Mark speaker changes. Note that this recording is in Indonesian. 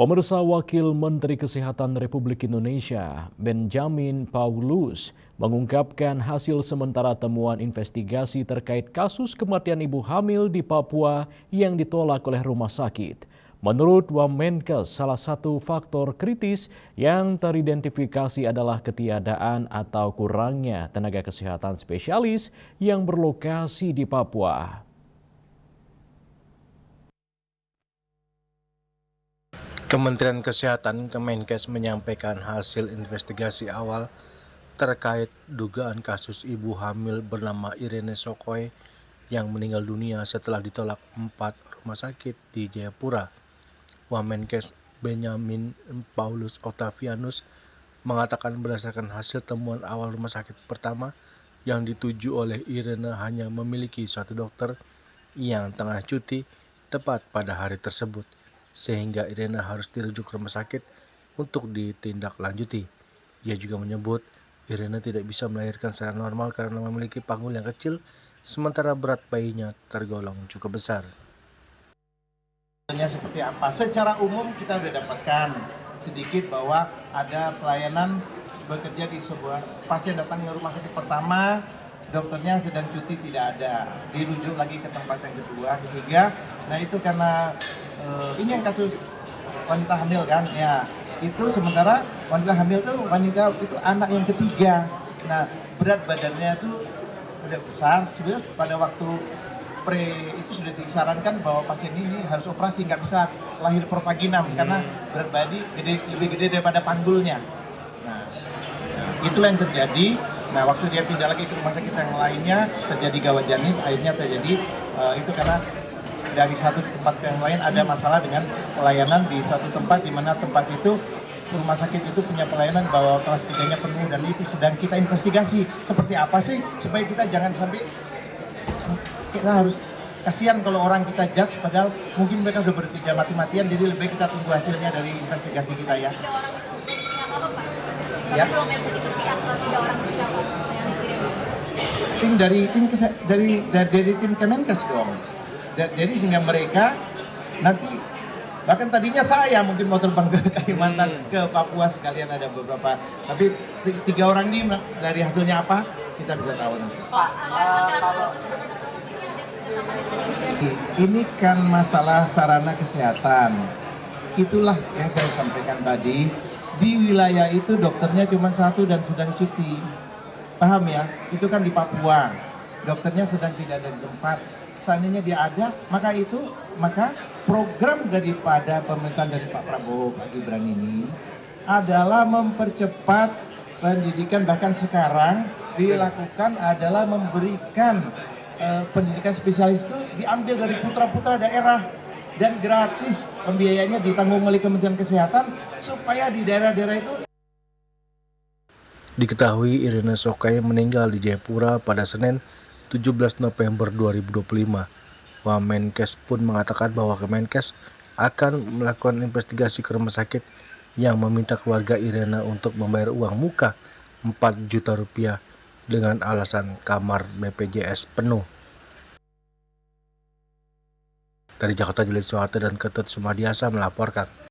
Speaker 1: Pemirsa, Wakil Menteri Kesehatan Republik Indonesia, Benjamin Paulus, mengungkapkan hasil sementara temuan investigasi terkait kasus kematian ibu hamil di Papua yang ditolak oleh rumah sakit. Menurut Wamenkes, salah satu faktor kritis yang teridentifikasi adalah ketiadaan atau kurangnya tenaga kesehatan spesialis yang berlokasi di Papua.
Speaker 2: Kementerian Kesehatan Kemenkes menyampaikan hasil investigasi awal terkait dugaan kasus ibu hamil bernama Irene Sokoy yang meninggal dunia setelah ditolak 4 rumah sakit di Jayapura. Wamenkes Benjamin Paulus Octavianus mengatakan berdasarkan hasil temuan awal rumah sakit pertama yang dituju oleh Irene hanya memiliki satu dokter yang tengah cuti tepat pada hari tersebut, sehingga Irene harus dirujuk ke rumah sakit untuk ditindaklanjuti. Ia juga menyebut Irene tidak bisa melahirkan secara normal karena memiliki panggul yang kecil, sementara berat bayinya tergolong cukup besar.
Speaker 3: Seperti apa? Secara umum kita sudah dapatkan sedikit bahwa ada pelayanan bekerja di sebuah pasien datang ke rumah sakit pertama, dokternya sedang cuti tidak ada, dirujuk lagi ke tempat yang kedua, ketiga. Nah itu karena ini yang kasus wanita hamil kan, ya itu sementara wanita hamil itu anak yang ketiga. Nah berat badannya itu udah besar, sebenarnya pada waktu itu sudah disarankan bahwa pasien ini harus operasi, nggak bisa lahir propaginam karena berat badan lebih gede daripada panggulnya. Nah, itulah yang terjadi. Nah, waktu dia pindah lagi ke rumah sakit yang lainnya terjadi gawat janin, akhirnya terjadi itu karena dari satu tempat ke yang lain ada masalah dengan pelayanan di suatu tempat di mana tempat itu rumah sakit itu punya pelayanan bahwa kelas 3-nya penuh, dan itu sedang kita investigasi seperti apa sih supaya kita jangan sampai kita harus kasihan kalau orang kita judge padahal mungkin mereka sudah bekerja mati-matian, jadi lebih baik kita tunggu hasilnya dari investigasi kita ya. Ya. Tim dari tim Kemenkes dong. Jadi sehingga mereka nanti bahkan tadinya saya mungkin mau terbang ke Kalimantan, ke Papua sekalian, ada beberapa, tapi 3 orang ini dari hasilnya apa kita bisa tahu nanti. Ini kan masalah sarana kesehatan. Itulah yang saya sampaikan tadi. Di wilayah itu dokternya cuma 1 dan sedang cuti. Paham ya? Itu kan di Papua. Dokternya sedang tidak ada di tempat. Seandainya dia ada, maka program daripada pemerintahan dari Pak Prabowo, Pak Gibran ini adalah mempercepat pendidikan, bahkan sekarang dilakukan adalah memberikan pendidikan spesialis itu diambil dari putra-putra daerah dan gratis, pembiayanya ditanggung oleh Kementerian Kesehatan supaya di daerah-daerah itu.
Speaker 2: Diketahui Irene Sokoy meninggal di Jayapura pada Senin 17 November 2025. Wamenkes pun mengatakan bahwa Kemenkes akan melakukan investigasi ke rumah sakit yang meminta keluarga Irene untuk membayar uang muka 4 juta rupiah dengan alasan kamar BPJS penuh. Dari Jakarta, Jeli Soeharto dan Ketut Sumadiasa melaporkan.